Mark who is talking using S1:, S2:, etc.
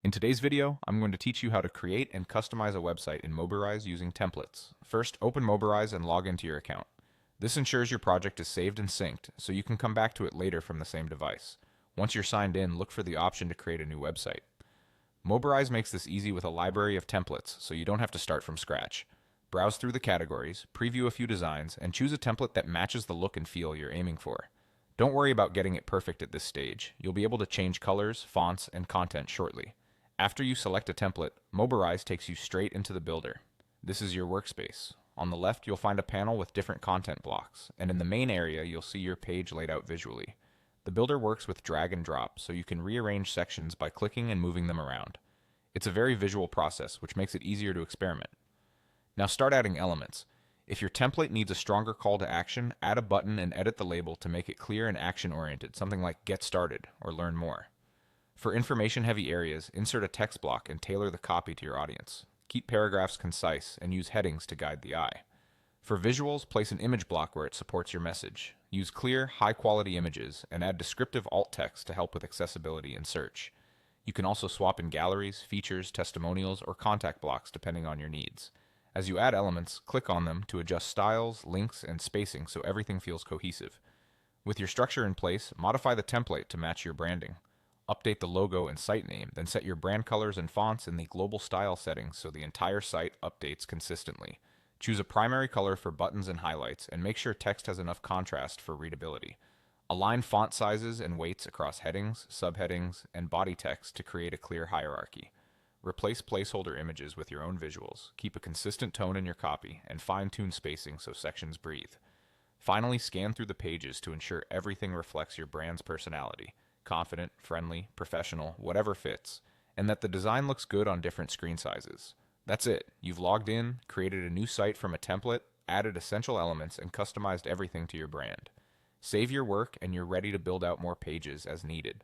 S1: In today's video, I'm going to teach you how to create and customize a website in Mobirise using templates. First, open Mobirise and log into your account. This ensures your project is saved and synced, so you can come back to it later from the same device. Once you're signed in, look for the option to create a new website. Mobirise makes this easy with a library of templates, so you don't have to start from scratch. Browse through the categories, preview a few designs, and choose a template that matches the look and feel you're aiming for. Don't worry about getting it perfect at this stage. You'll be able to change colors, fonts, and content shortly. After you select a template, Mobirise takes you straight into the builder. This is your workspace. On the left, you'll find a panel with different content blocks, and in the main area, you'll see your page laid out visually. The builder works with drag and drop, so you can rearrange sections by clicking and moving them around. It's a very visual process, which makes it easier to experiment. Now start adding elements. If your template needs a stronger call to action, add a button and edit the label to make it clear and action-oriented, something like Get Started or Learn More. For information-heavy areas, insert a text block and tailor the copy to your audience. Keep paragraphs concise and use headings to guide the eye. For visuals, place an image block where it supports your message. Use clear, high-quality images and add descriptive alt text to help with accessibility and search. You can also swap in galleries, features, testimonials, or contact blocks depending on your needs. As you add elements, click on them to adjust styles, links, and spacing so everything feels cohesive. With your structure in place, modify the template to match your branding. Update the logo and site name, then set your brand colors and fonts in the global style settings so the entire site updates consistently. Choose a primary color for buttons and highlights, and make sure text has enough contrast for readability. Align font sizes and weights across headings, subheadings, and body text to create a clear hierarchy. Replace placeholder images with your own visuals, keep a consistent tone in your copy, and fine-tune spacing so sections breathe. Finally, scan through the pages to ensure everything reflects your brand's personality. Confident, friendly, professional, whatever fits, and that the design looks good on different screen sizes. That's it. You've logged in, created a new site from a template, added essential elements, and customized everything to your brand. Save your work and you're ready to build out more pages as needed.